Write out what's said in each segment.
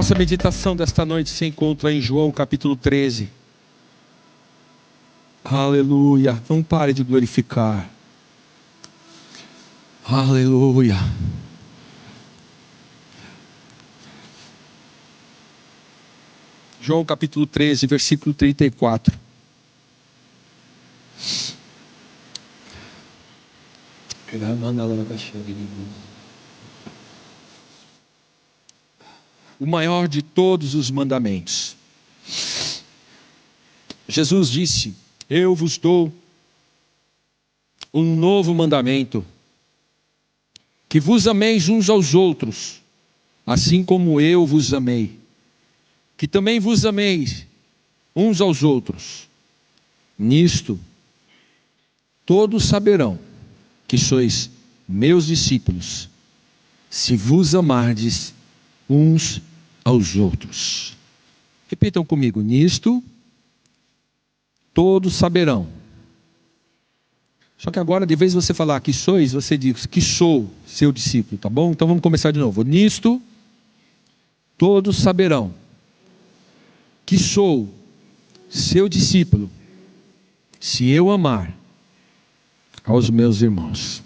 nossa meditação desta noite se encontra em João capítulo 13. Aleluia. Não pare de glorificar. Aleluia. João capítulo 13, versículo 34. O maior de todos os mandamentos. Jesus disse: eu vos dou um novo mandamento, que vos ameis uns aos outros, assim como eu vos amei. Que também vos ameis uns aos outros. Nisto, todos saberão que sois meus discípulos, se vos amardes uns aos outros. Repitam comigo: nisto, todos saberão. Só que agora, de vez em você falar que sois, você diz que sou seu discípulo, tá bom? Então vamos começar de novo. Nisto, todos saberão que sou seu discípulo, se eu amar aos meus irmãos.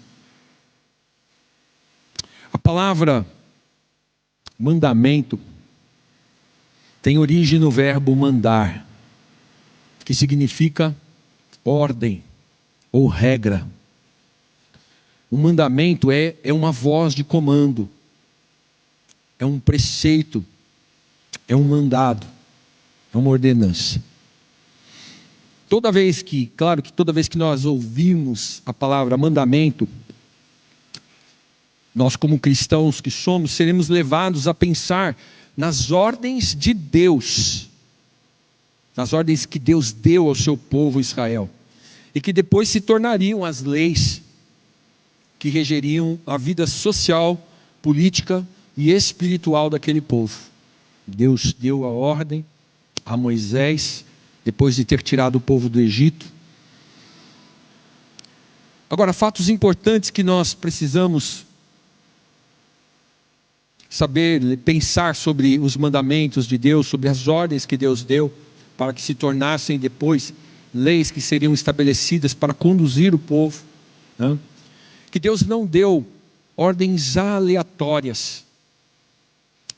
A palavra mandamento tem origem no verbo mandar, que significa ordem ou regra. O mandamento é uma voz de comando, é um preceito, é um mandado, é uma ordenança. Toda vez que nós ouvimos a palavra mandamento, nós como cristãos que somos, seremos levados a pensar nas ordens de Deus, nas ordens que Deus deu ao seu povo Israel, e que depois se tornariam as leis que regeriam a vida social, política e espiritual daquele povo. Deus deu a ordem a Moisés, depois de ter tirado o povo do Egito. Agora, fatos importantes que nós precisamos saber, pensar sobre os mandamentos de Deus, sobre as ordens que Deus deu, para que se tornassem depois leis que seriam estabelecidas para conduzir o povo, né? Que Deus não deu ordens aleatórias.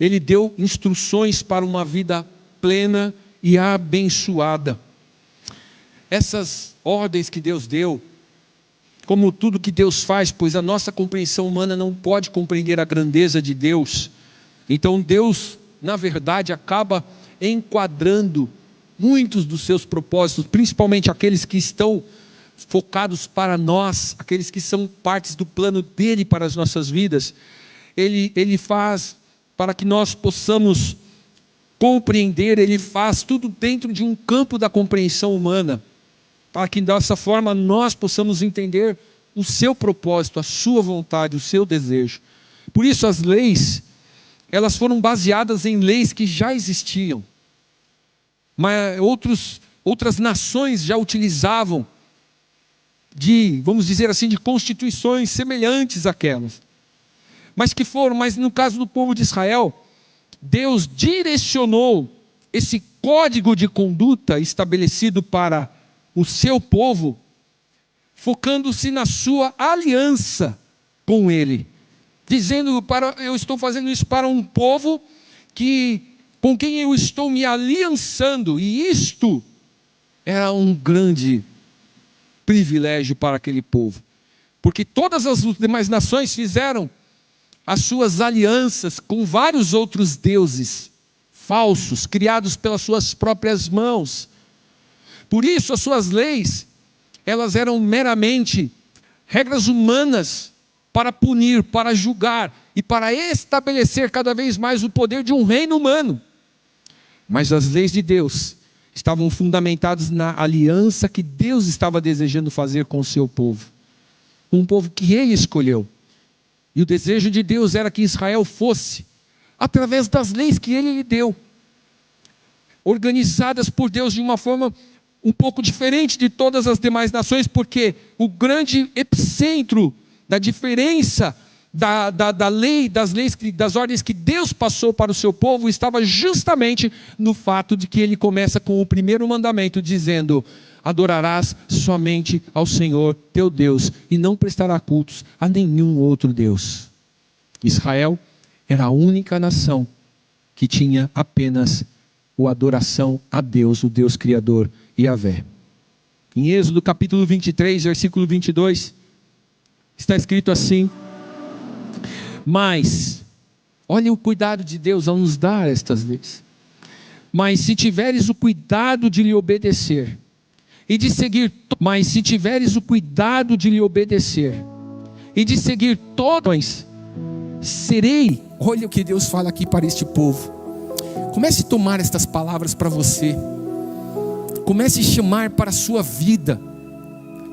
Ele deu instruções para uma vida plena e abençoada. Essas ordens que Deus deu, como tudo que Deus faz, pois a nossa compreensão humana não pode compreender a grandeza de Deus, então Deus, na verdade, acaba enquadrando muitos dos seus propósitos, principalmente aqueles que estão focados para nós, aqueles que são partes do plano dele para as nossas vidas. Ele faz para que nós possamos compreender, ele faz tudo dentro de um campo da compreensão humana, para que dessa forma nós possamos entender o seu propósito, a sua vontade, o seu desejo. Por isso as leis, elas foram baseadas em leis que já existiam, mas outras nações já utilizavam vamos dizer assim, de constituições semelhantes àquelas, mas no caso do povo de Israel, Deus direcionou esse código de conduta estabelecido para o seu povo, focando-se na sua aliança com ele, dizendo: eu estou fazendo isso para um povo com quem eu estou me aliançando, e isto era um grande privilégio para aquele povo, porque todas as demais nações fizeram as suas alianças com vários outros deuses falsos, criados pelas suas próprias mãos. Por isso as suas leis, elas eram meramente regras humanas para punir, para julgar e para estabelecer cada vez mais o poder de um reino humano. Mas as leis de Deus estavam fundamentadas na aliança que Deus estava desejando fazer com o seu povo, um povo que ele escolheu. E o desejo de Deus era que Israel fosse, através das leis que ele lhe deu, organizadas por Deus de uma forma um pouco diferente de todas as demais nações, porque o grande epicentro da diferença da lei, das ordens que Deus passou para o seu povo, estava justamente no fato de que ele começa com o primeiro mandamento, dizendo: adorarás somente ao Senhor teu Deus, e não prestará cultos a nenhum outro Deus. Israel era a única nação que tinha apenas a adoração a Deus, o Deus Criador, Yahvé. Em Êxodo capítulo 23, versículo 22, está escrito assim: mas, olha o cuidado de Deus ao nos dar estas leis. Mas se tiveres o cuidado de lhe obedecer, e de seguir, mas se tiveres o cuidado de lhe obedecer, e de seguir todas, serei. Olha o que Deus fala aqui para este povo. Comece a tomar estas palavras para você. Comece a chamar para a sua vida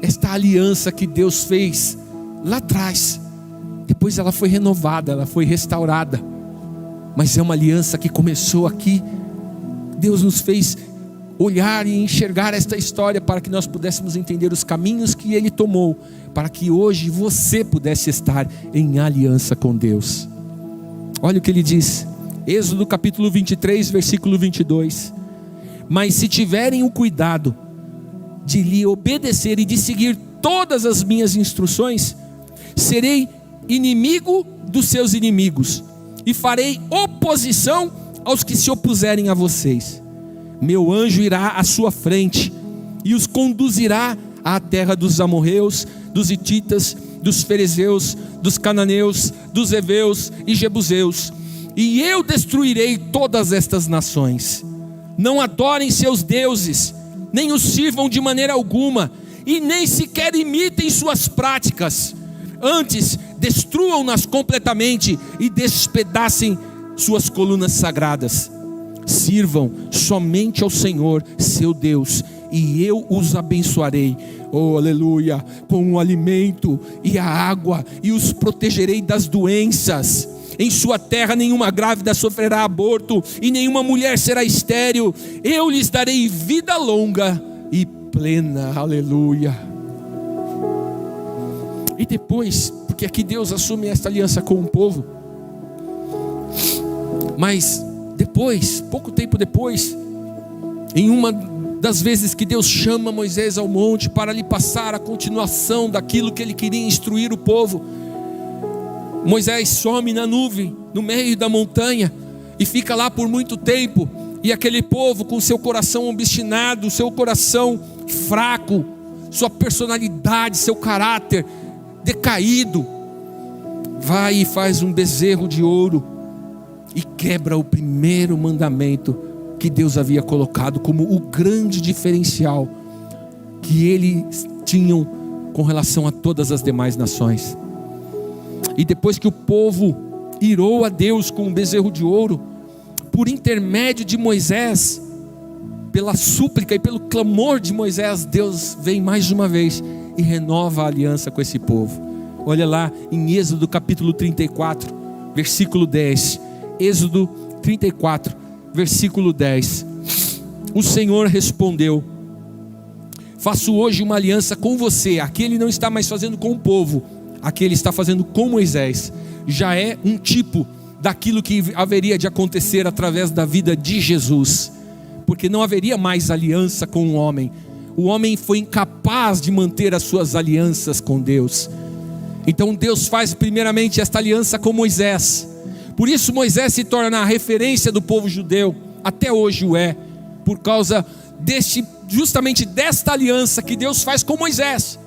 esta aliança que Deus fez lá atrás. Depois ela foi renovada, ela foi restaurada. Mas é uma aliança que começou aqui. Deus nos fez olhar e enxergar esta história para que nós pudéssemos entender os caminhos que Ele tomou, para que hoje você pudesse estar em aliança com Deus. Olha o que Ele diz, Êxodo capítulo 23, versículo 22. Mas se tiverem o cuidado de lhe obedecer e de seguir todas as minhas instruções, serei inimigo dos seus inimigos, e farei oposição aos que se opuserem a vocês. Meu anjo irá à sua frente, e os conduzirá à terra dos amorreus, dos hititas, dos ferezeus, dos cananeus, dos heveus e jebuseus, e eu destruirei todas estas nações. Não adorem seus deuses, nem os sirvam de maneira alguma, e nem sequer imitem suas práticas. Antes, destruam-nas completamente e despedacem suas colunas sagradas. Sirvam somente ao Senhor, seu Deus, e eu os abençoarei, oh aleluia, com o alimento e a água, e os protegerei das doenças. Em sua terra nenhuma grávida sofrerá aborto, e nenhuma mulher será estéril. Eu lhes darei vida longa e plena, aleluia. E depois, porque aqui Deus assume esta aliança com o povo, mas depois, pouco tempo depois, em uma das vezes que Deus chama Moisés ao monte para lhe passar a continuação daquilo que ele queria instruir o povo, Moisés some na nuvem, no meio da montanha, e fica lá por muito tempo, e aquele povo com seu coração obstinado, seu coração fraco, sua personalidade, seu caráter decaído, vai e faz um bezerro de ouro, e quebra o primeiro mandamento que Deus havia colocado como o grande diferencial que eles tinham com relação a todas as demais nações. E depois que o povo irou a Deus com um bezerro de ouro, por intermédio de Moisés, pela súplica e pelo clamor de Moisés, Deus vem mais uma vez e renova a aliança com esse povo. Olha lá em Êxodo capítulo 34, versículo 10. Êxodo 34, versículo 10. O Senhor respondeu: faço hoje uma aliança com você. Aqui ele não está mais fazendo com o povo, aqui ele está fazendo com Moisés. Já é um tipo daquilo que haveria de acontecer através da vida de Jesus, porque não haveria mais aliança com o homem. O homem foi incapaz de manter as suas alianças com Deus. Então Deus faz primeiramente esta aliança com Moisés. Por isso Moisés se torna a referência do povo judeu, até hoje o é, por causa justamente desta aliança que Deus faz com Moisés.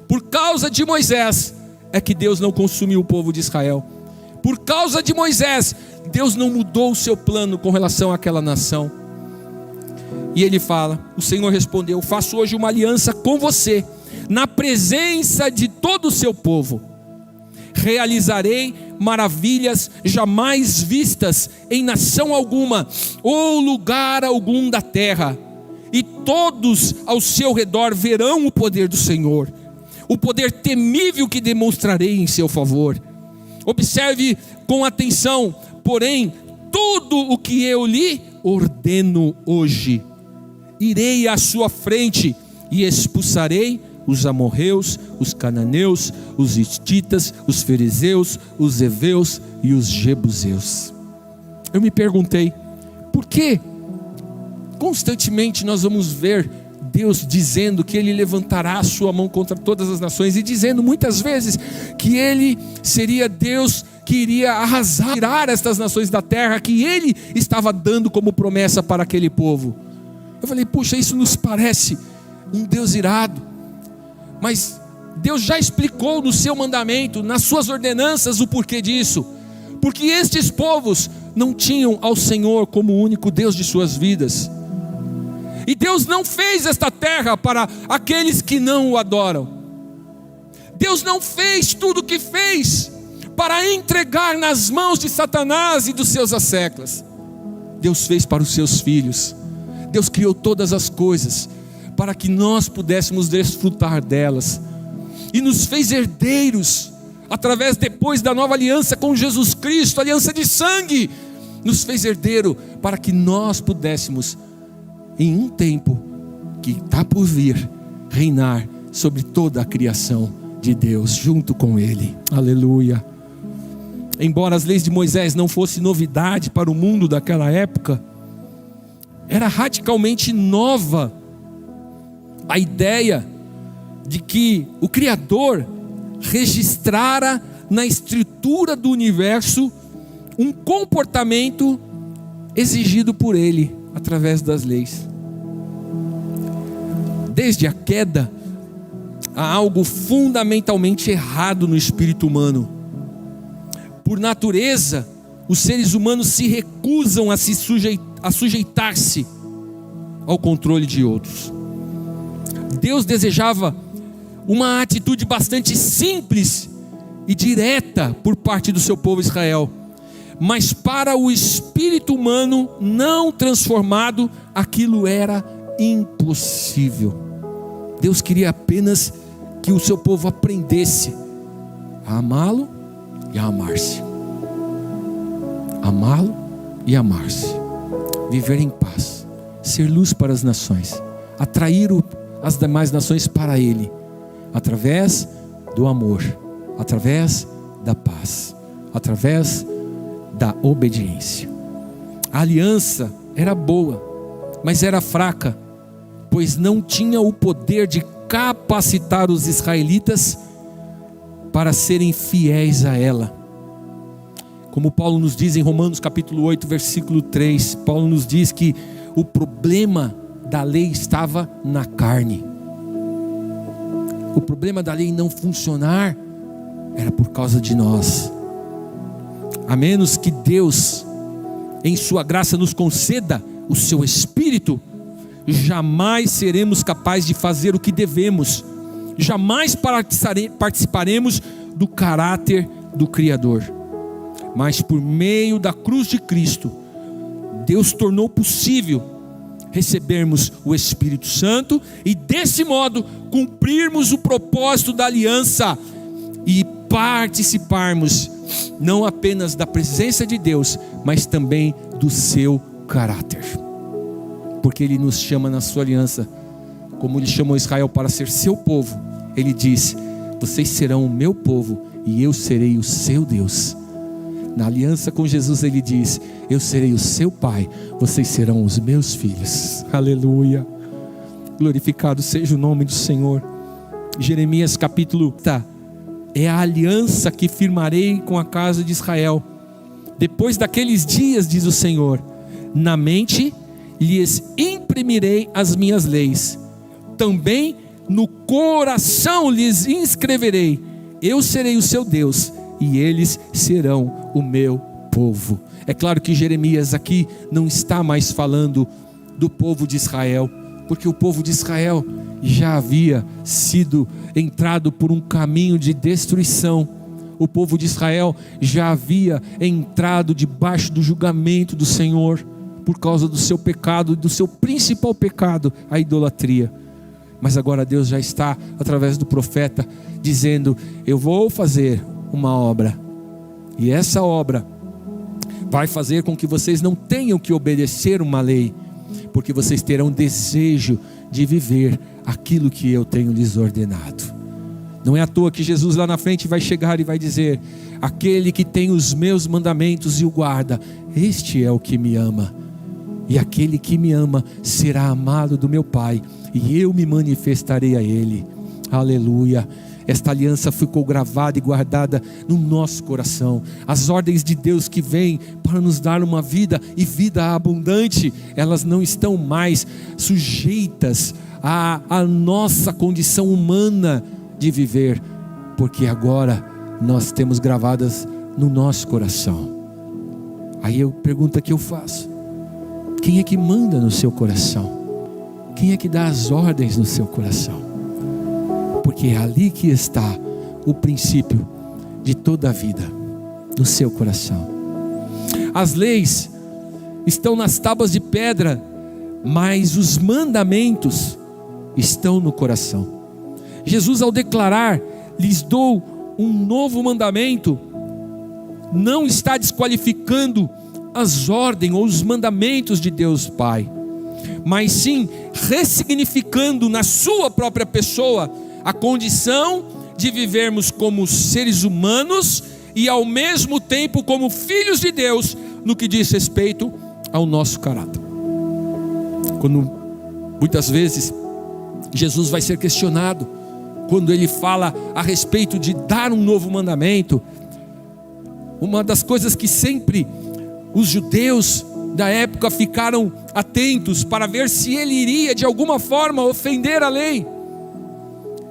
Por causa de Moisés é que Deus não consumiu o povo de Israel. Por causa de Moisés, Deus não mudou o seu plano com relação àquela nação. E ele fala, o Senhor respondeu: faço hoje uma aliança com você, na presença de todo o seu povo. Realizarei maravilhas jamais vistas em nação alguma, ou lugar algum da terra. E todos ao seu redor verão o poder do Senhor, o poder temível que demonstrarei em seu favor. Observe com atenção, porém, tudo o que eu lhe ordeno hoje. Irei à sua frente e expulsarei os amorreus, os cananeus, os hititas, os fariseus, os heveus e os jebuseus. Eu me perguntei, por que constantemente nós vamos ver Deus dizendo que Ele levantará a sua mão contra todas as nações, e dizendo muitas vezes que Ele seria Deus que iria arrasar, tirar estas nações da terra, que Ele estava dando como promessa para aquele povo? Eu falei, puxa, isso nos parece um Deus irado, mas Deus já explicou no seu mandamento, nas suas ordenanças, o porquê disso. Porque estes povos não tinham ao Senhor como o único Deus de suas vidas. E Deus não fez esta terra para aqueles que não o adoram. Deus não fez tudo o que fez para entregar nas mãos de Satanás e dos seus asseclas. Deus fez para os seus filhos. Deus criou todas as coisas para que nós pudéssemos desfrutar delas. E nos fez herdeiros, através depois da nova aliança com Jesus Cristo, aliança de sangue. Nos fez herdeiro para que nós pudéssemos, em um tempo que está por vir, reinar sobre toda a criação de Deus, junto com Ele. Aleluia. Embora as leis de Moisés não fossem novidade para o mundo daquela época, era radicalmente nova a ideia de que o Criador registrara na estrutura do universo um comportamento exigido por Ele através das leis. Desde a queda, há algo fundamentalmente errado no espírito humano. Por natureza, os seres humanos se recusam a sujeitar-se ao controle de outros. Deus desejava uma atitude bastante simples e direta por parte do seu povo Israel, mas para o espírito humano não transformado, aquilo era impossível. Deus queria apenas que o seu povo aprendesse a amá-lo e a amar-se. Amá-lo e amar-se. Viver em paz, ser luz para as nações, atrair as demais nações para Ele, através do amor, através da paz, através da obediência. A aliança era boa, mas era fraca, pois não tinha o poder de capacitar os israelitas para serem fiéis a ela. Como Paulo nos diz em Romanos capítulo 8, versículo 3, Paulo nos diz que o problema da lei estava na carne. O problema da lei não funcionar era por causa de nós. A menos que Deus, em sua graça, nos conceda o seu Espírito, jamais seremos capazes de fazer o que devemos. Jamais participaremos do caráter do Criador. Mas por meio da cruz de Cristo, Deus tornou possível recebermos o Espírito Santo e desse modo cumprirmos o propósito da aliança e participarmos não apenas da presença de Deus, mas também do seu caráter. Porque Ele nos chama na sua aliança, como Ele chamou Israel para ser seu povo. Ele diz: vocês serão o meu povo e eu serei o seu Deus. Na aliança com Jesus Ele diz: eu serei o seu pai, vocês serão os meus filhos. Aleluia. Glorificado seja o nome do Senhor. Jeremias capítulo 8. É a aliança que firmarei com a casa de Israel. Depois daqueles dias, diz o Senhor, na mente lhes imprimirei as minhas leis, também no coração lhes inscreverei. Eu serei o seu Deus e eles serão o meu povo. É claro que Jeremias aqui não está mais falando do povo de Israel, porque o povo de Israel já havia sido entrado por um caminho de destruição. O povo de Israel já havia entrado debaixo do julgamento do Senhor, por causa do seu pecado, do seu principal pecado, a idolatria. Mas agora Deus já está, através do profeta, dizendo: eu vou fazer uma obra, e essa obra vai fazer com que vocês não tenham que obedecer uma lei, porque vocês terão desejo de viver aquilo que eu tenho lhes ordenado. Não é à toa que Jesus lá na frente vai chegar e vai dizer: aquele que tem os meus mandamentos e o guarda, este é o que me ama. E aquele que me ama será amado do meu Pai, e eu me manifestarei a ele. Aleluia. Esta aliança ficou gravada e guardada no nosso coração. As ordens de Deus que vêm para nos dar uma vida e vida abundante, elas não estão mais sujeitas à nossa condição humana de viver, porque agora nós temos gravadas no nosso coração. Aí eu pergunto que eu faço: quem é que manda no seu coração? Quem é que dá as ordens no seu coração? Porque é ali que está o princípio de toda a vida, no seu coração. As leis estão nas tábuas de pedra, mas os mandamentos estão no coração. Jesus, ao declarar: lhes dou um novo mandamento, não está desqualificando as ordens ou os mandamentos de Deus Pai, mas sim ressignificando na sua própria pessoa a condição de vivermos como seres humanos e ao mesmo tempo como filhos de Deus, no que diz respeito ao nosso caráter. Quando muitas vezes Jesus vai ser questionado, quando ele fala a respeito de dar um novo mandamento, uma das coisas que sempre os judeus da época ficaram atentos para ver se ele iria de alguma forma ofender a lei,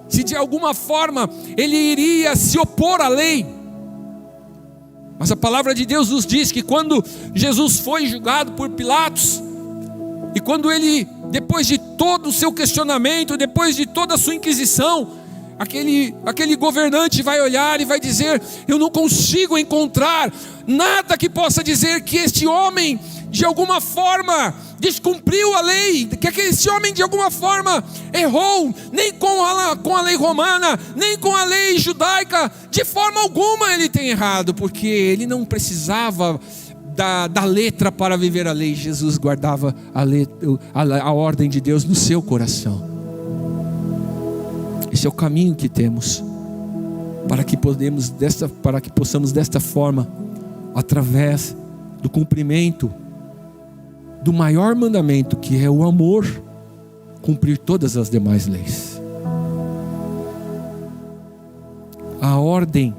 se de alguma forma ele iria se opor à lei. Mas a palavra de Deus nos diz que quando Jesus foi julgado por Pilatos, e quando ele, depois de todo o seu questionamento, depois de toda a sua inquisição, aquele governante vai olhar e vai dizer: eu não consigo encontrar nada que possa dizer que este homem de alguma forma descumpriu a lei, que esse homem de alguma forma errou, nem com a lei romana, nem com a lei judaica, de forma alguma ele tem errado, porque ele não precisava da letra para viver a lei. Jesus guardava a ordem de Deus no seu coração. Esse é o caminho que temos para que possamos desta forma, através do cumprimento do maior mandamento, que é o amor, cumprir todas as demais leis. A ordem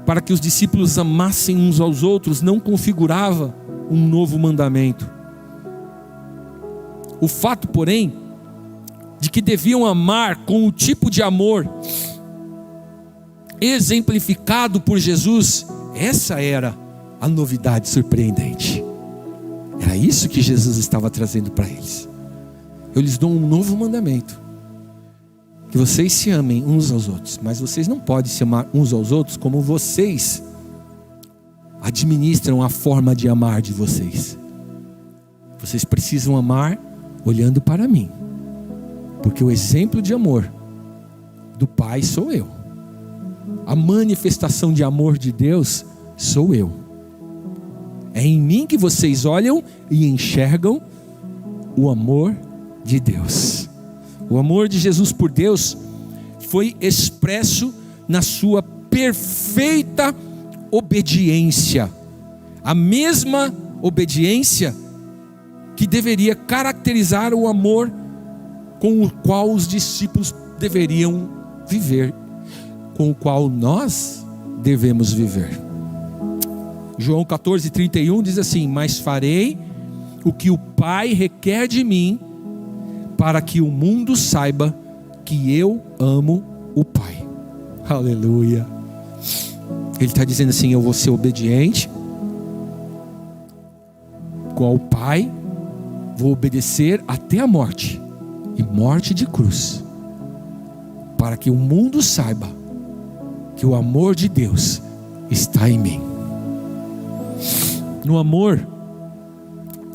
para que os discípulos amassem uns aos outros não configurava um novo mandamento. O fato, porém, de que deviam amar com o tipo de amor exemplificado por Jesus, essa era a novidade surpreendente. Era isso que Jesus estava trazendo para eles. Eu lhes dou um novo mandamento: que vocês se amem uns aos outros. Mas vocês não podem se amar uns aos outros como vocês administram a forma de amar de vocês. Vocês precisam amar olhando para mim, porque o exemplo de amor do Pai sou eu. A manifestação de amor de Deus sou eu. É em mim que vocês olham e enxergam o amor de Deus. O amor de Jesus por Deus foi expresso na sua perfeita obediência. A mesma obediência que deveria caracterizar o amor com o qual os discípulos deveriam viver, com o qual nós devemos viver. João 14:31 diz assim: mas farei o que o Pai requer de mim, para que o mundo saiba que eu amo o Pai. Aleluia. Ele está dizendo assim: eu vou ser obediente com o Pai, vou obedecer até a morte, e morte de cruz, para que o mundo saiba que o amor de Deus está em mim. No amor,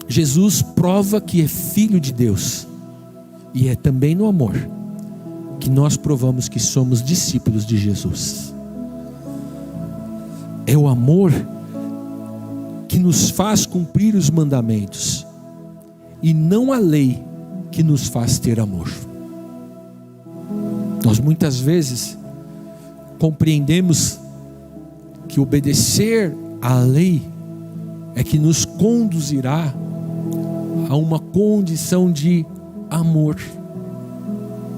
Jesus prova que é filho de Deus, e é também no amor que nós provamos que somos discípulos de Jesus. É o amor que nos faz cumprir os mandamentos, e não a lei que nos faz ter amor. Nós muitas vezes compreendemos que obedecer à lei é que nos conduzirá a uma condição de amor.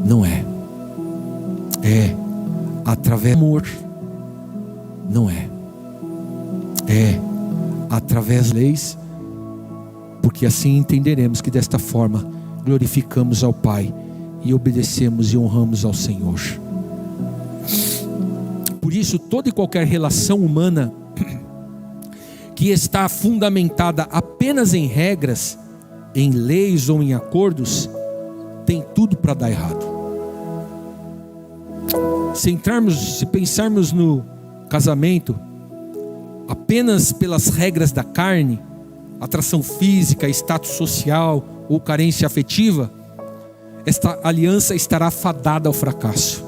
Não é. É através do amor. Não é. É através das leis, porque assim entenderemos que desta forma glorificamos ao Pai e obedecemos e honramos ao Senhor. Por isso, toda e qualquer relação humana que está fundamentada apenas em regras, em leis ou em acordos, tem tudo para dar errado. Se pensarmos no casamento apenas pelas regras da carne, atração física, status social ou carência afetiva, esta aliança estará fadada ao fracasso.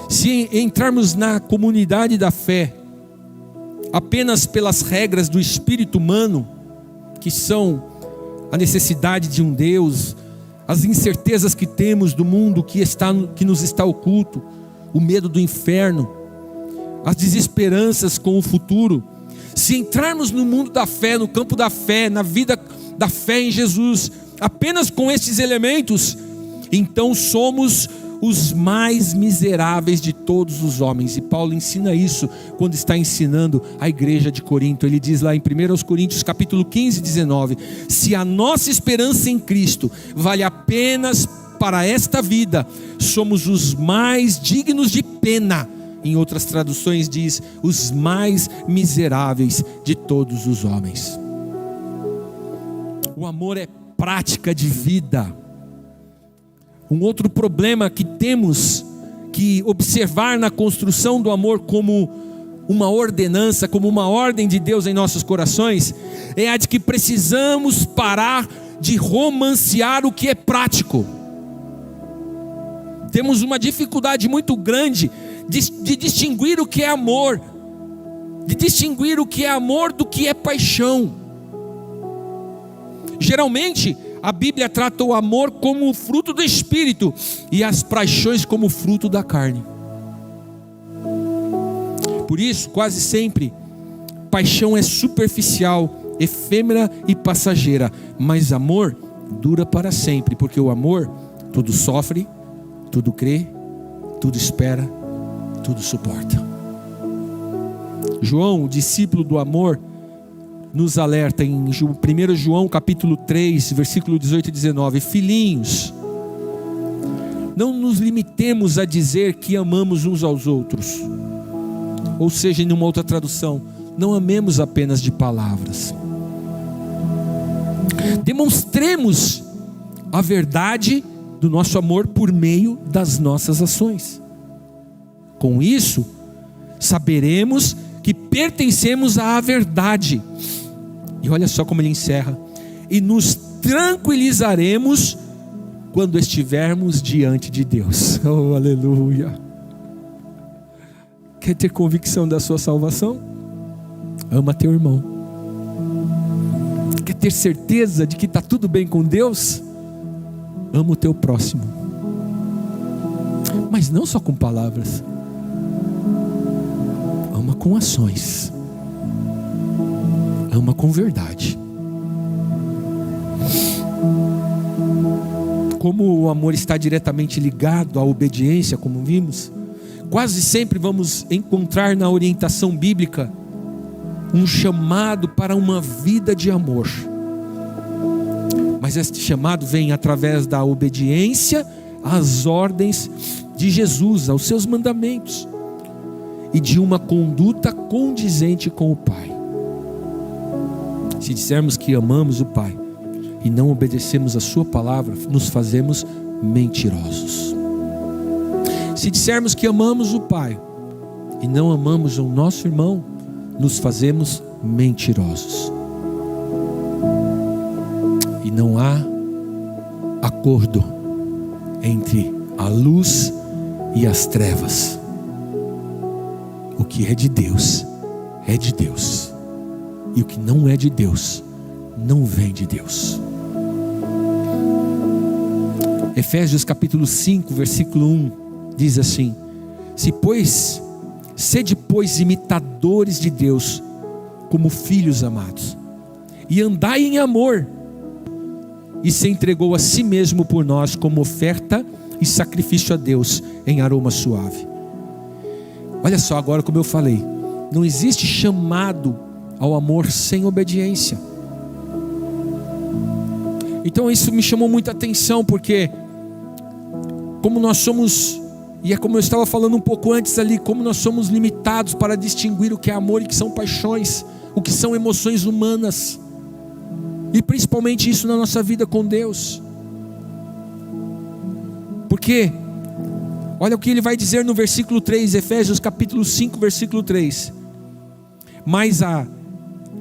Se entrarmos na comunidade da fé apenas pelas regras do espírito humano, que são a necessidade de um Deus, as incertezas que temos do mundo que nos está oculto, o medo do inferno, as desesperanças com o futuro, se entrarmos no mundo da fé, no campo da fé, na vida da fé em Jesus, apenas com estes elementos, então somos os mais miseráveis de todos os homens. E Paulo ensina isso quando está ensinando a igreja de Corinto. Ele diz lá em 1 Coríntios capítulo 15, 19: se a nossa esperança em Cristo vale apenas para esta vida, somos os mais dignos de pena. Em outras traduções diz, os mais miseráveis de todos os homens. O amor é prática de vida. Um outro problema que temos que observar na construção do amor como uma ordenança, como uma ordem de Deus em nossos corações, é a de que precisamos parar de romancear o que é prático. Temos uma dificuldade muito grande de distinguir o que é amor, de distinguir o que é amor do que é paixão. Geralmente a Bíblia trata o amor como fruto do Espírito e as paixões como fruto da carne. Por isso, quase sempre, paixão é superficial, efêmera e passageira, mas amor dura para sempre, porque o amor tudo sofre, tudo crê, tudo espera, tudo suporta. João, o discípulo do amor, nos alerta em 1 João capítulo 3, versículo 18 e 19: filhinhos, não nos limitemos a dizer que amamos uns aos outros. Ou seja, em uma outra tradução, não amemos apenas de palavras. Demonstremos a verdade do nosso amor por meio das nossas ações. Com isso, saberemos que pertencemos à verdade. E olha só como ele encerra: e nos tranquilizaremos quando estivermos diante de Deus. Oh, aleluia! Quer ter convicção da sua salvação? Ama teu irmão. Quer ter certeza de que está tudo bem com Deus? Ama o teu próximo. Mas não só com palavras, ama com ações, ama com verdade. Como o amor está diretamente ligado à obediência, como vimos, quase sempre vamos encontrar na orientação bíblica um chamado para uma vida de amor. Mas este chamado vem através da obediência às ordens de Jesus, aos seus mandamentos, e de uma conduta condizente com o Pai. Se dissermos que amamos o Pai e não obedecemos a sua palavra, nos fazemos mentirosos. Se dissermos que amamos o Pai e não amamos o nosso irmão, nos fazemos mentirosos. E não há acordo entre a luz e as trevas. O que é de Deus, é de Deus. E o que não é de Deus, não vem de Deus. Efésios capítulo 5, versículo 1, diz assim: sede, pois, imitadores de Deus, como filhos amados, e andai em amor, e se entregou a si mesmo por nós, como oferta e sacrifício a Deus, em aroma suave. Olha só, agora como eu falei, não existe chamado ao amor sem obediência. Então isso me chamou muita atenção, porque como nós somos, e é como eu estava falando um pouco antes ali, como nós somos limitados para distinguir o que é amor e o que são paixões, o que são emoções humanas, e principalmente isso na nossa vida com Deus. Porque olha o que ele vai dizer no versículo 3, Efésios capítulo 5, versículo 3: mas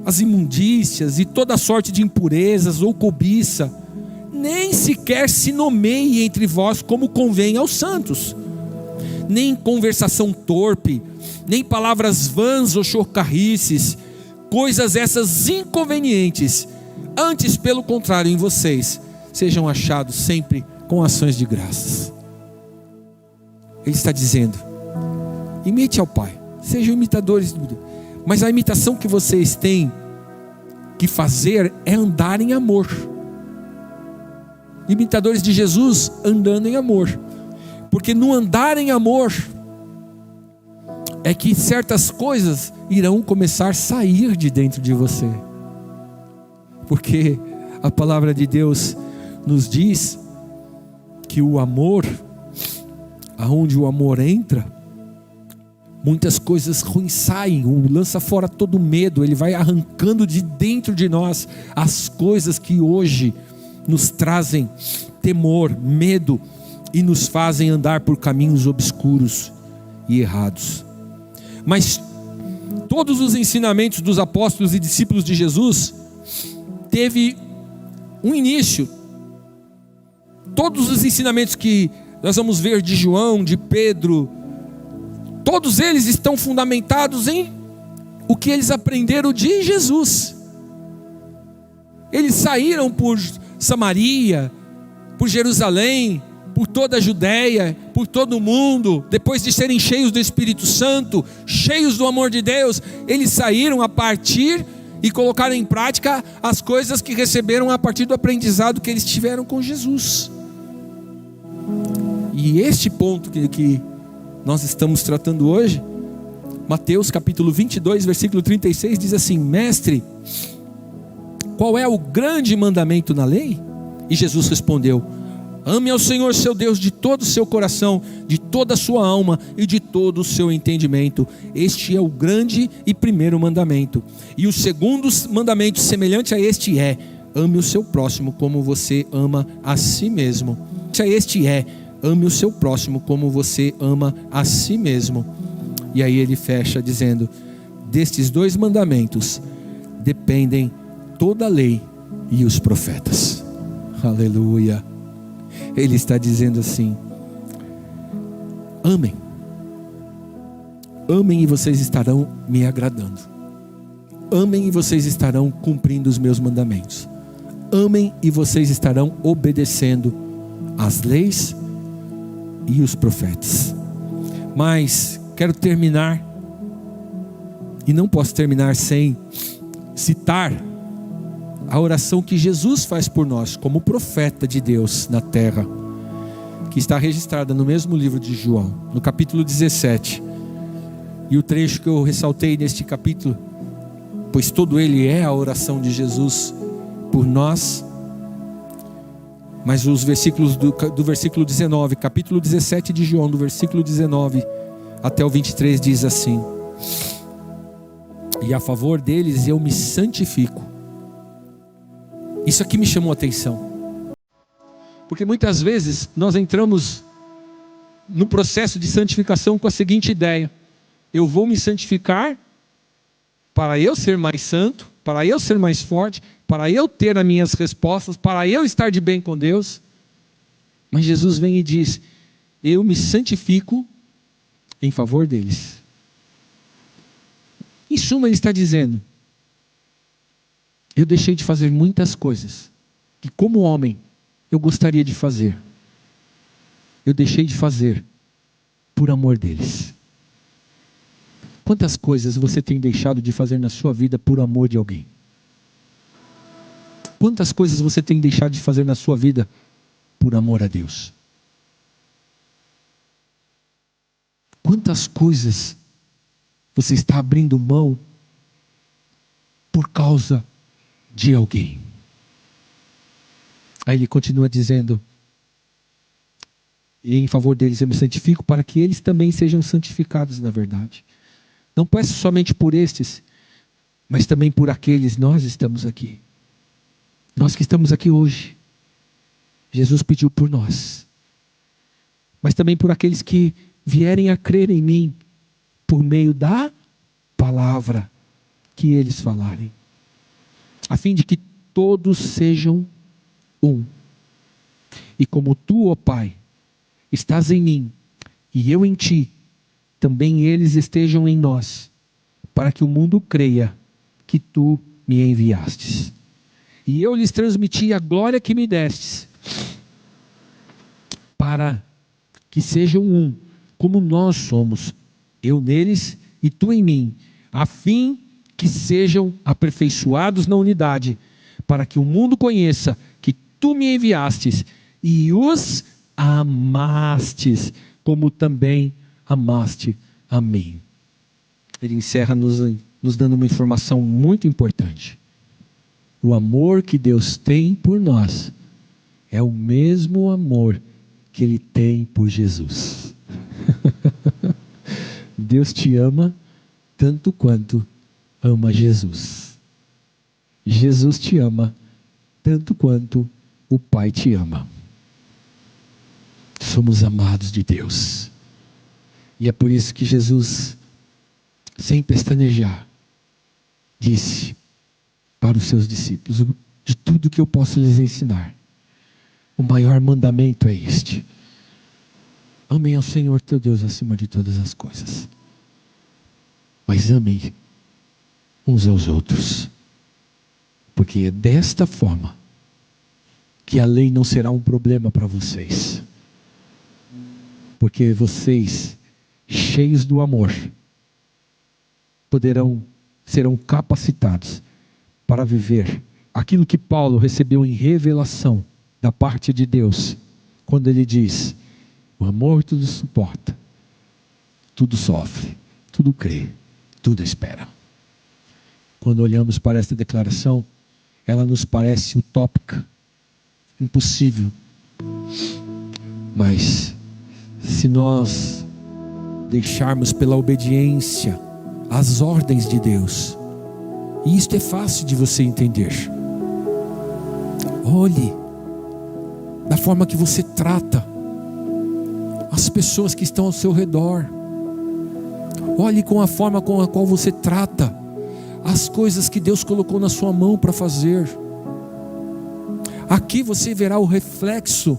as imundícias e toda sorte de impurezas ou cobiça, nem sequer se nomeie entre vós como convém aos santos, nem conversação torpe, nem palavras vãs ou chocarrices, coisas essas inconvenientes. Antes, pelo contrário, em vocês sejam achados sempre com ações de graças. Ele está dizendo: imite ao Pai, sejam imitadores, mas a imitação que vocês têm que fazer é andar em amor. Imitadores de Jesus andando em amor, porque no andar em amor é que certas coisas irão começar a sair de dentro de você, porque a palavra de Deus nos diz que o amor, aonde o amor entra, muitas coisas ruins saem, lança fora todo medo, ele vai arrancando de dentro de nós as coisas que hoje nos trazem temor, medo, e nos fazem andar por caminhos obscuros e errados. Mas todos os ensinamentos dos apóstolos e discípulos de Jesus teve um início. Todos os ensinamentos que nós vamos ver de João, de Pedro, todos eles estão fundamentados em o que eles aprenderam de Jesus. Eles saíram por Samaria, por Jerusalém, por toda a Judéia, por todo o mundo. Depois de serem cheios do Espírito Santo, cheios do amor de Deus, eles saíram a partir e colocaram em prática as coisas que receberam a partir do aprendizado que eles tiveram com Jesus. E este ponto que nós estamos tratando hoje, Mateus capítulo 22, versículo 36, diz assim: mestre, qual é o grande mandamento na lei? E Jesus respondeu: ame ao Senhor seu Deus de todo o seu coração, de toda a sua alma e de todo o seu entendimento. Este é o grande e primeiro mandamento. E o segundo mandamento semelhante a este é: ame o seu próximo como você ama a si mesmo. Ame o seu próximo como você ama a si mesmo. E aí ele fecha dizendo: destes dois mandamentos dependem toda a lei e os profetas. Aleluia. Ele está dizendo assim: amem. Amem e vocês estarão me agradando. Amem e vocês estarão cumprindo os meus mandamentos. Amem e vocês estarão obedecendo as leis e os profetas. Mas quero terminar, e não posso terminar sem citar a oração que Jesus faz por nós como profeta de Deus na terra, que está registrada no mesmo livro de João, no capítulo 17. E o trecho que eu ressaltei neste capítulo, pois todo ele é a oração de Jesus por nós, mas os versículos do versículo 19, capítulo 17 de João, do versículo 19 até o 23, diz assim: e a favor deles eu me santifico. Isso aqui me chamou a atenção, porque muitas vezes nós entramos no processo de santificação com a seguinte ideia: eu vou me santificar para eu ser mais santo, para eu ser mais forte, para eu ter as minhas respostas, para eu estar de bem com Deus. Mas Jesus vem e diz: eu me santifico em favor deles. Em suma, ele está dizendo: Eu deixei de fazer muitas coisas que, como homem, eu gostaria de fazer. Eu deixei de fazer por amor deles. Quantas coisas você tem deixado de fazer na sua vida por amor de alguém? Quantas coisas você tem deixado de fazer na sua vida por amor a Deus? Quantas coisas você está abrindo mão por causa de alguém? Aí ele continua dizendo: e em favor deles eu me santifico, para que eles também sejam santificados na verdade. Não peço somente por estes, mas também por aqueles. Nós estamos aqui. Nós que estamos aqui hoje. Jesus pediu por nós. Mas também por aqueles que vierem a crer em mim, por meio da palavra que eles falarem. A fim de que todos sejam um. E como tu, ó Pai, estás em mim, e eu em ti, também eles estejam em nós, para que o mundo creia que tu me enviastes. E eu lhes transmiti a glória que me destes, para que sejam um, como nós somos, eu neles e tu em mim, a fim que sejam aperfeiçoados na unidade, para que o mundo conheça que tu me enviastes e os amastes, como também amaste a mim. Ele encerra nos dando uma informação muito importante. O amor que Deus tem por nós é o mesmo amor que Ele tem por Jesus. Deus te ama tanto quanto ama Jesus. Jesus te ama tanto quanto o Pai te ama. Somos amados de Deus. E é por isso que Jesus, sem pestanejar, disse para os seus discípulos: de tudo que eu posso lhes ensinar, o maior mandamento é este: amem ao Senhor teu Deus acima de todas as coisas, mas amem uns aos outros, porque é desta forma que a lei não será um problema para vocês, porque vocês, cheios do amor, serão capacitados para viver aquilo que Paulo recebeu em revelação da parte de Deus, quando ele diz: o amor tudo suporta, tudo sofre, tudo crê, tudo espera. Quando olhamos para esta declaração, ela nos parece utópica, impossível. Mas se nós deixarmos pela obediência às ordens de Deus, e isto é fácil de você entender. Olhe da forma que você trata as pessoas que estão ao seu redor. Olhe com a forma com a qual você trata as coisas que Deus colocou na sua mão para fazer. Aqui você verá o reflexo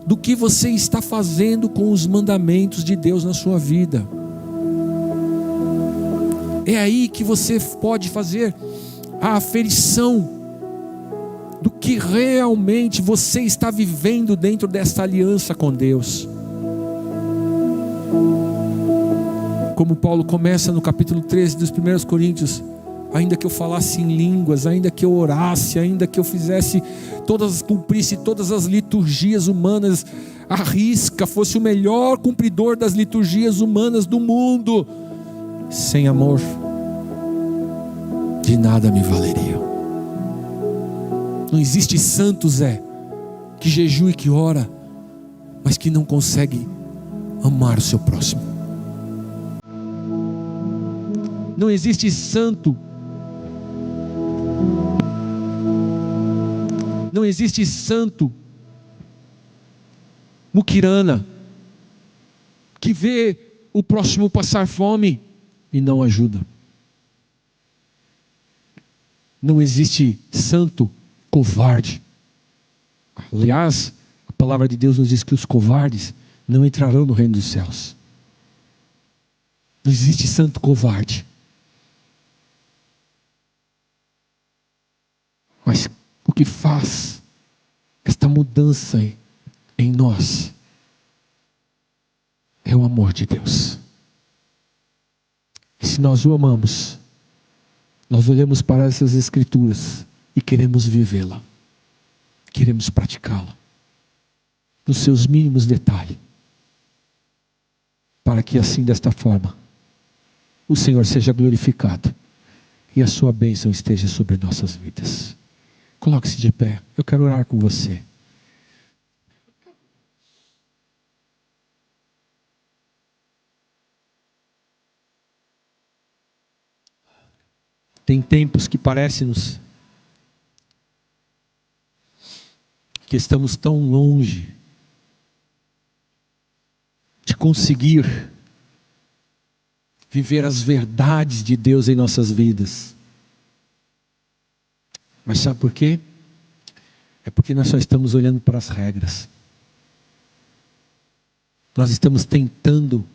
do que você está fazendo com os mandamentos de Deus na sua vida. É aí que você pode fazer a aferição do que realmente você está vivendo dentro desta aliança com Deus. Como Paulo começa no capítulo 13 dos 1 Coríntios: ainda que eu falasse em línguas, ainda que eu orasse, ainda que eu cumprisse todas as liturgias humanas à risca, fosse o melhor cumpridor das liturgias humanas do mundo, sem amor, de nada me valeria. Não existe santo, Zé, que jejua e que ora, mas que não consegue amar o seu próximo. Não existe santo, não existe santo muquirana que vê o próximo passar fome e não ajuda. Não existe santo covarde. Aliás, a palavra de Deus nos diz que os covardes não entrarão no reino dos céus. Não existe santo covarde. Mas o que faz esta mudança em nós é o amor de Deus. E se nós o amamos, nós olhamos para essas escrituras e queremos vivê-la, queremos praticá-la, nos seus mínimos detalhes, para que assim, desta forma, o Senhor seja glorificado e a sua bênção esteja sobre nossas vidas. Coloque-se de pé, eu quero orar com você. Tem tempos que parece-nos que estamos tão longe de conseguir viver as verdades de Deus em nossas vidas. Mas sabe por quê? É porque nós só estamos olhando para as regras. Nós estamos tentando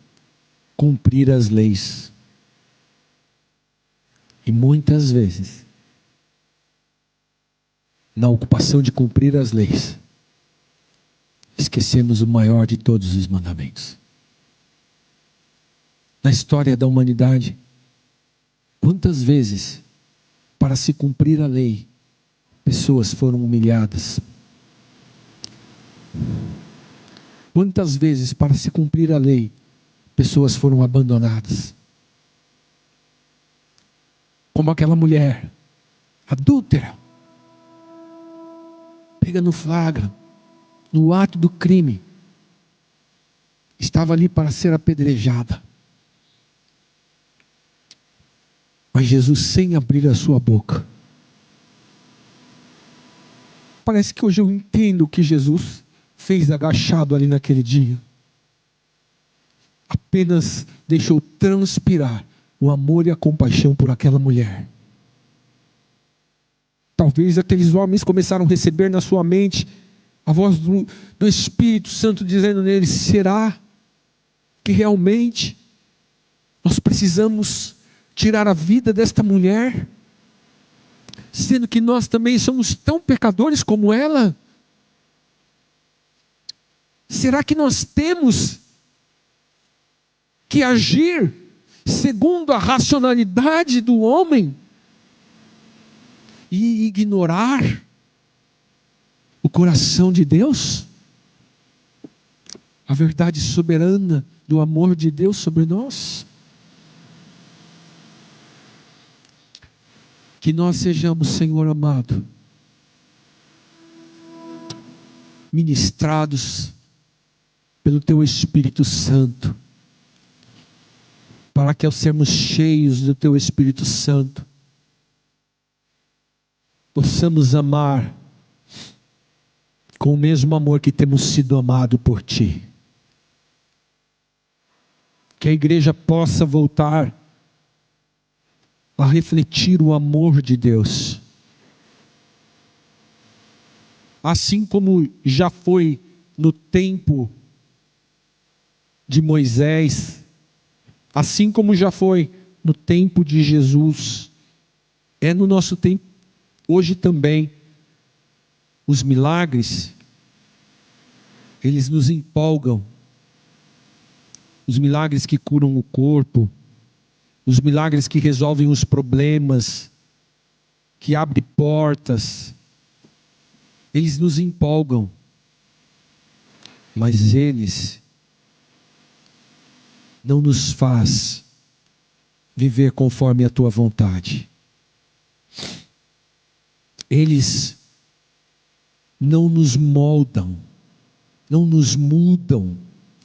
cumprir as leis. E muitas vezes, na ocupação de cumprir as leis, esquecemos o maior de todos os mandamentos. Na história da humanidade, quantas vezes, para se cumprir a lei, pessoas foram humilhadas? Quantas vezes, para se cumprir a lei, pessoas foram abandonadas? Como aquela mulher adúltera, pega no flagra, no ato do crime, estava ali para ser apedrejada. Mas Jesus, sem abrir a sua boca, parece que hoje eu entendo o que Jesus fez agachado ali naquele dia. Apenas deixou transpirar o amor e a compaixão por aquela mulher. Talvez aqueles homens começaram a receber na sua mente a voz do Espírito Santo dizendo neles: será que realmente nós precisamos tirar a vida desta mulher, sendo que nós também somos tão pecadores como ela? Será que nós temos que agir segundo a racionalidade do homem e ignorar o coração de Deus? A verdade soberana do amor de Deus sobre nós? Que nós sejamos, Senhor amado, ministrados pelo Teu Espírito Santo, para que ao sermos cheios do Teu Espírito Santo, possamos amar com o mesmo amor que temos sido amado por Ti. Que a igreja possa voltar a refletir o amor de Deus, assim como já foi no tempo de Moisés, assim como já foi no tempo de Jesus, é no nosso tempo hoje também. Os milagres, eles nos empolgam. Os milagres que curam o corpo, os milagres que resolvem os problemas, que abrem portas, eles nos empolgam. Mas eles não nos faz viver conforme a Tua vontade. Eles não nos moldam, não nos mudam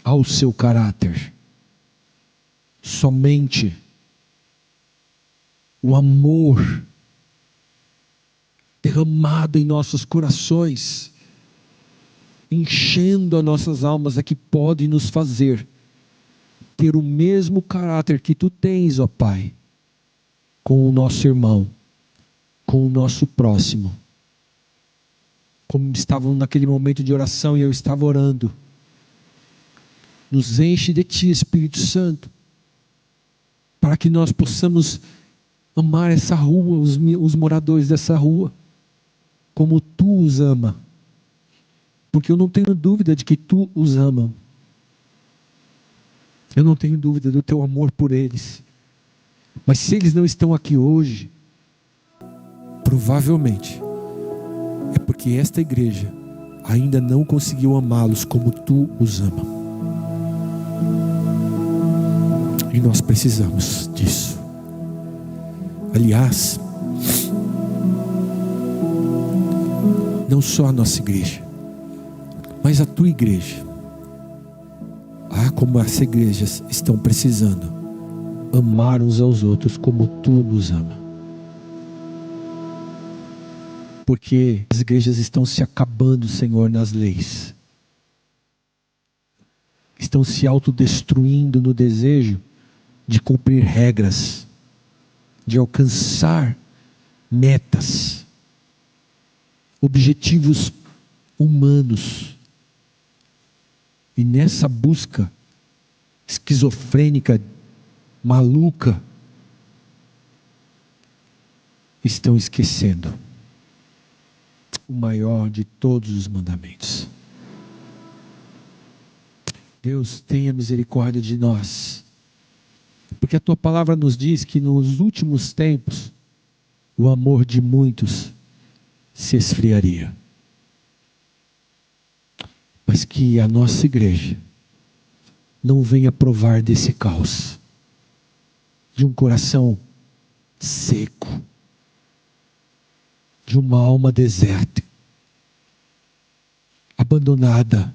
ao Seu caráter. Somente o amor derramado em nossos corações, enchendo as nossas almas, é que pode nos fazer ter o mesmo caráter que Tu tens, ó Pai, com o nosso irmão, com o nosso próximo. Como estavam naquele momento de oração e eu estava orando. Nos enche de Ti, Espírito Santo, para que nós possamos amar essa rua, os moradores dessa rua. como tu os ama. Porque eu não tenho dúvida de que tu os ama. Eu não tenho dúvida do teu amor por eles. Mas se eles não estão aqui hoje, provavelmente é porque esta igreja ainda não conseguiu amá-los como tu os ama. E nós precisamos disso. Aliás, não só a nossa igreja, mas a tua igreja. Como as igrejas estão precisando amar uns aos outros como tu nos ama. Porque as igrejas estão se acabando, Senhor, nas leis. Estão se autodestruindo no desejo de cumprir regras, de alcançar metas, objetivos humanos. E nessa busca esquizofrênica, maluca, estão esquecendo o maior de todos os mandamentos. Deus, tenha misericórdia de nós, porque a tua palavra nos diz que nos últimos tempos o amor de muitos se esfriaria, mas que a nossa igreja não venha provar desse caos, de um coração seco, de uma alma deserta, abandonada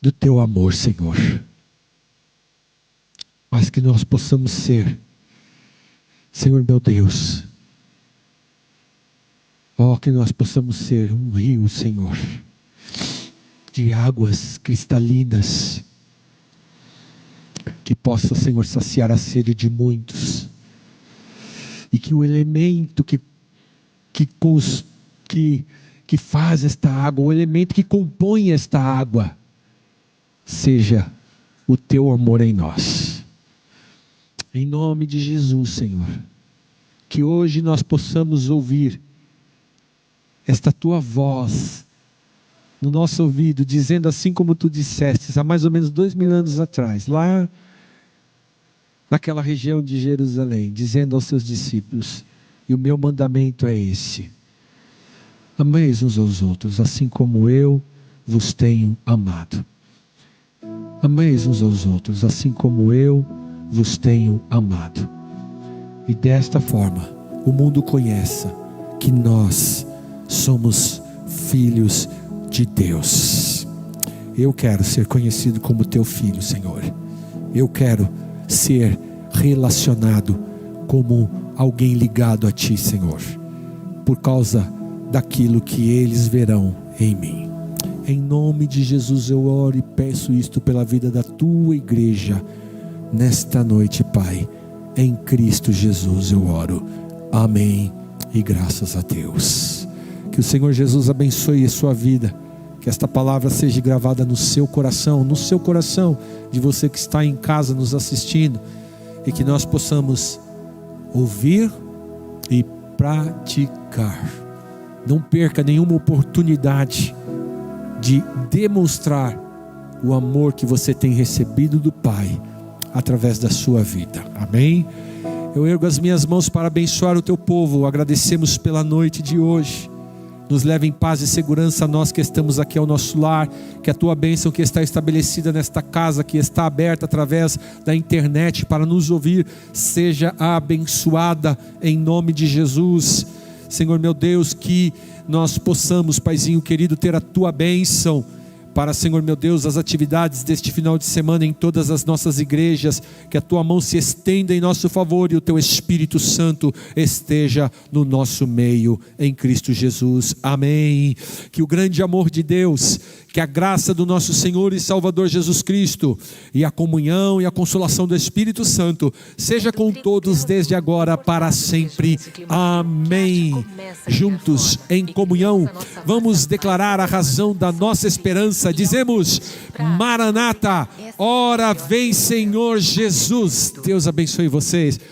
do teu amor, Senhor. Mas que nós possamos ser, Senhor meu Deus, que nós possamos ser um rio, Senhor, de águas cristalinas, que possa, Senhor, saciar a sede de muitos, e que o elemento que faz esta água, o elemento que compõe esta água, seja o teu amor em nós. Em nome de Jesus, Senhor, que hoje nós possamos ouvir esta tua voz no nosso ouvido, dizendo assim como tu dissestes há mais ou menos 2000 anos atrás, lá naquela região de Jerusalém, dizendo aos seus discípulos: e o meu mandamento é esse: ameis uns aos outros, assim como eu vos tenho amado. Ameis uns aos outros, assim como eu vos tenho amado. E desta forma, o mundo conheça que nós somos filhos de Deus. Eu quero ser conhecido como teu filho, Senhor. Eu quero ser relacionado como alguém ligado a ti, Senhor, por causa daquilo que eles verão em mim. Em nome de Jesus eu oro e peço isto pela vida da tua igreja nesta noite, Pai. Em Cristo Jesus eu oro. Amém e graças a Deus. Que o Senhor Jesus abençoe a sua vida. Que esta palavra seja gravada no seu coração de você que está em casa nos assistindo, e que nós possamos ouvir e praticar. Não perca nenhuma oportunidade de demonstrar o amor que você tem recebido do Pai através da sua vida. Amém? Eu ergo as minhas mãos para abençoar o teu povo. Agradecemos pela noite de hoje. Nos leva em paz e segurança, nós que estamos aqui ao nosso lar. Que a tua bênção que está estabelecida nesta casa, que está aberta através da internet para nos ouvir, seja abençoada em nome de Jesus. Senhor meu Deus, que nós possamos, Paizinho querido, ter a tua bênção para, Senhor meu Deus, as atividades deste final de semana em todas as nossas igrejas. Que a tua mão se estenda em nosso favor e o teu Espírito Santo esteja no nosso meio, em Cristo Jesus. Amém. Que o grande amor de Deus, que a graça do nosso Senhor e Salvador Jesus Cristo e a comunhão e a consolação do Espírito Santo seja com todos desde agora para sempre. Amém. Juntos em comunhão vamos declarar a razão da nossa esperança. Dizemos: Maranata, ora vem Senhor Jesus. Deus abençoe vocês.